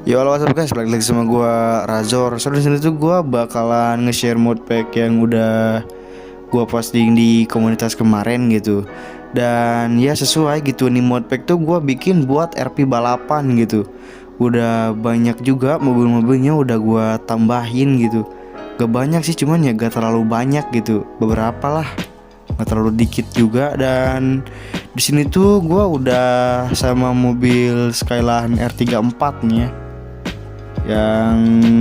Yo, halo, what's up guys, balik lagi sama gua Razor. So di sini tuh gua bakalan nge-share modpack yang udah gua posting di komunitas kemarin gitu. Dan ya sesuai gitu, nih modpack tuh gua bikin buat RP balapan gitu. Udah banyak juga mobil-mobilnya udah gua tambahin gitu. Gak banyak sih, cuman ya gak terlalu banyak gitu. Beberapa lah, gak terlalu dikit juga. Dan di sini tuh gua udah sama mobil Skyline R34 nih ya, yang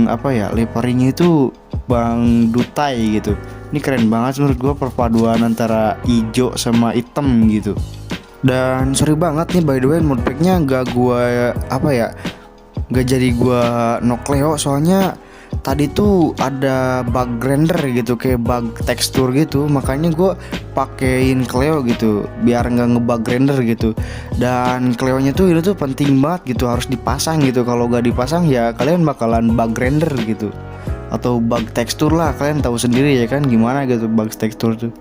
apa ya, liverynya itu Bang Dutai gitu. Ini keren banget menurut gua, perpaduan antara hijau sama hitam gitu. Dan sorry banget nih, by the way, modpacknya gak gua apa ya, gak jadi gua nokleo soalnya tadi tuh ada bug render gitu, kayak bug tekstur gitu, makanya gue pakein Cleo gitu biar nggak ngebug render gitu. Dan Cleonya tuh itu tuh penting banget gitu, harus dipasang gitu. Kalau gak dipasang ya kalian bakalan bug render gitu, atau bug tekstur lah, kalian tahu sendiri ya kan gimana gitu bug tekstur tuh.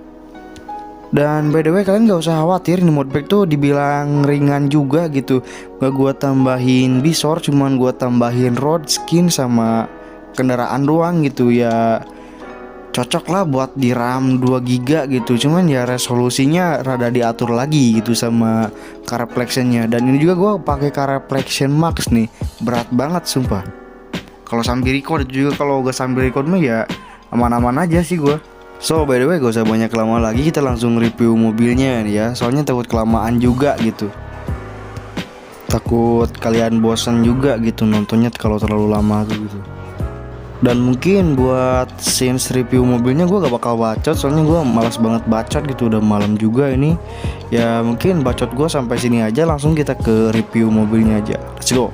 Dan by the way, kalian gak usah khawatir, ini modpack tuh dibilang ringan juga gitu. Gak gua tambahin visor, cuman gua tambahin road skin sama kendaraan doang gitu ya. Cocok lah buat di RAM 2 GB gitu. Cuman ya resolusinya rada diatur lagi gitu sama Caraflexionnya. Dan ini juga gua pakai Caraflexion Max nih. Berat banget sumpah. Kalau sambil record juga, kalau gak sambil record mah ya aman-aman aja sih gua. So by the way, gak usah banyak lama lagi, kita langsung review mobilnya nih ya. Soalnya takut kelamaan juga gitu. Takut kalian bosan juga gitu nontonnya kalau terlalu lama tuh gitu. Dan mungkin buat scenes review mobilnya gue gak bakal bacot, soalnya gue malas banget bacot gitu, udah malam juga ini. Ya mungkin bacot gue sampai sini aja, langsung kita ke review mobilnya aja. Let's go.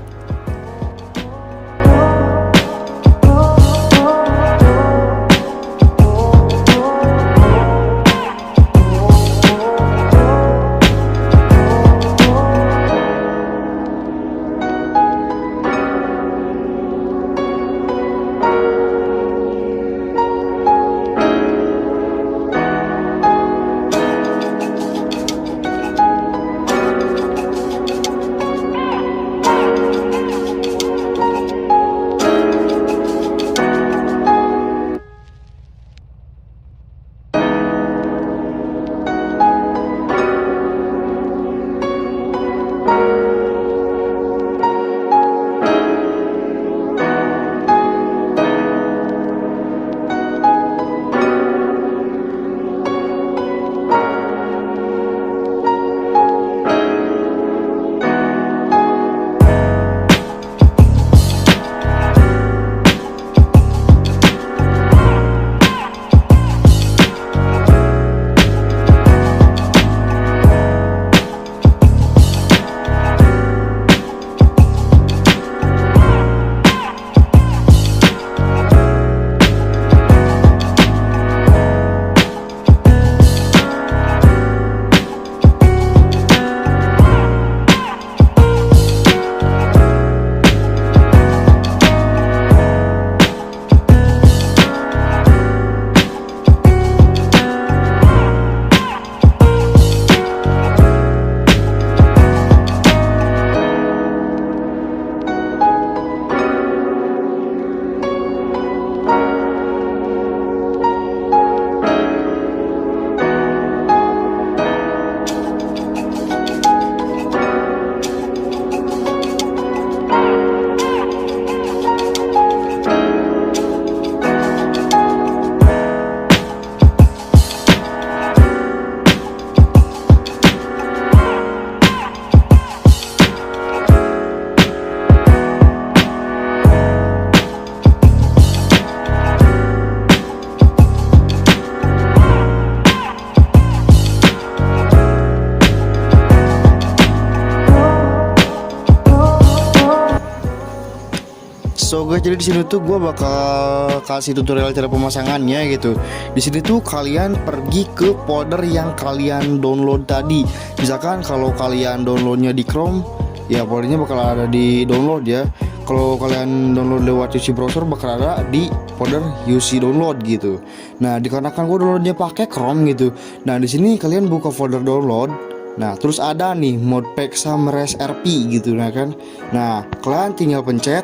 So guys, jadi di sini tuh gue bakal kasih tutorial cara pemasangannya gitu. Di sini tuh kalian pergi ke folder yang kalian download tadi. Misalkan kalau kalian downloadnya di Chrome, ya foldernya bakal ada di download ya. Kalau kalian download lewat UC browser bakal ada di folder UC download gitu. Nah, dikarenakan gue downloadnya pakai Chrome gitu. Nah, di sini kalian buka folder download. Nah, terus ada nih modpack Samres RP gitu, nah kan. Nah, kalian tinggal pencet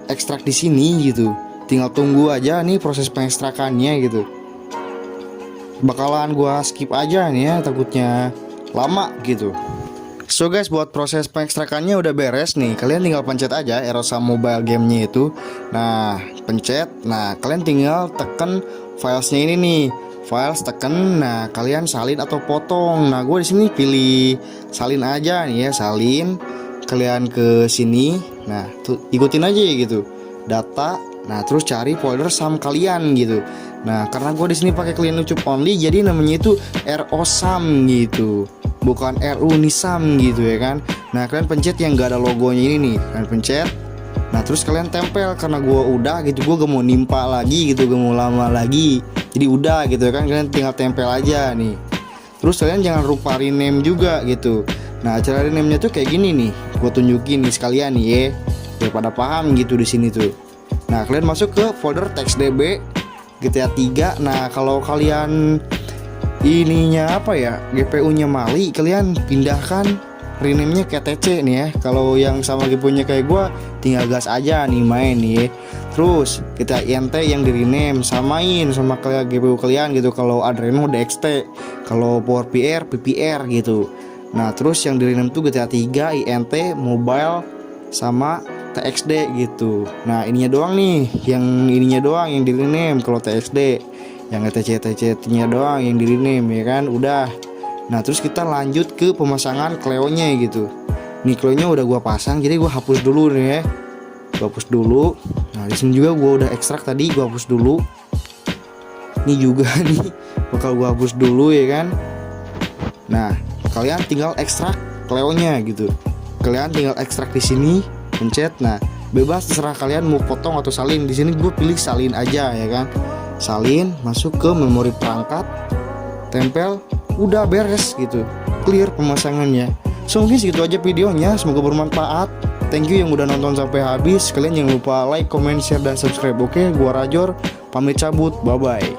ekstrak di sini gitu. Tinggal tunggu aja nih proses pengekstrakannya gitu. Bakalan gua skip aja nih ya, takutnya lama gitu. So guys, buat proses pengekstrakannya udah beres nih. Kalian tinggal pencet aja Erosa mobile gamenya itu. Nah, pencet. Nah, kalian tinggal tekan filesnya ini nih. Files tekan. Nah, kalian salin atau potong. Nah, gue di sini pilih salin aja nih ya, salin. Kalian ke sini. Nah, tuh ikutin aja gitu. Data. Nah, terus cari folder SAM kalian gitu. Nah, karena gue di sini pakai Clean YouTube Only, jadi namanya itu RO SAM gitu, bukan RU Nisam gitu ya kan. Nah, kalian pencet yang gak ada logonya ini nih, kalian pencet. Nah, terus kalian tempel, karena gue udah gitu, gue gak mau nimpa lagi gitu, gak mau lama lagi, jadi udah gitu ya kan. Kalian tinggal tempel aja nih. Terus kalian jangan lupa rename juga gitu. Nah, cara rename-nya tuh kayak gini nih, gue tunjukin nih sekalian nih ya, biar pada paham gitu di sini tuh. Nah, kalian masuk ke folder TextDB GTA 3. Nah, kalau kalian ininya apa ya, GPU-nya Mali, kalian pindahkan rename-nya ke TC nih ya. Kalau yang sama GPU-nya kayak gua, tinggal gas aja nih main nih. Terus kita INT yang di rename samain sama kayak GPU kalian gitu. Kalau Adreno DXT, kalau PowerPR PPR gitu. Nah, terus yang di rename tuh GTA 3 INT mobile sama TXD gitu. Nah, ininya doang nih, yang ininya doang yang di rename. Kalau TXD, yang TC-nya doang yang di rename ya kan, udah. Nah, terus kita lanjut ke pemasangan Cleo-nya gitu. Nih Cleo-nya udah gua pasang, jadi gua hapus dulu nih ya. Gua hapus dulu. Nah, di sini juga gua udah ekstrak tadi, gua hapus dulu. Ini juga nih bakal gua hapus dulu ya kan. Nah, kalian tinggal ekstrak Cleo-nya gitu. Kalian tinggal ekstrak di sini, pencet. Nah, bebas terserah kalian mau potong atau salin. Di sini gue pilih salin aja ya kan. Salin, masuk ke memori perangkat, tempel, udah beres gitu. Clear pemasangannya. So mungkin segitu aja videonya, semoga bermanfaat. Thank you yang udah nonton sampai habis. Kalian jangan lupa like, comment, share, dan subscribe. Oke, gua Rajor pamit cabut. Bye bye.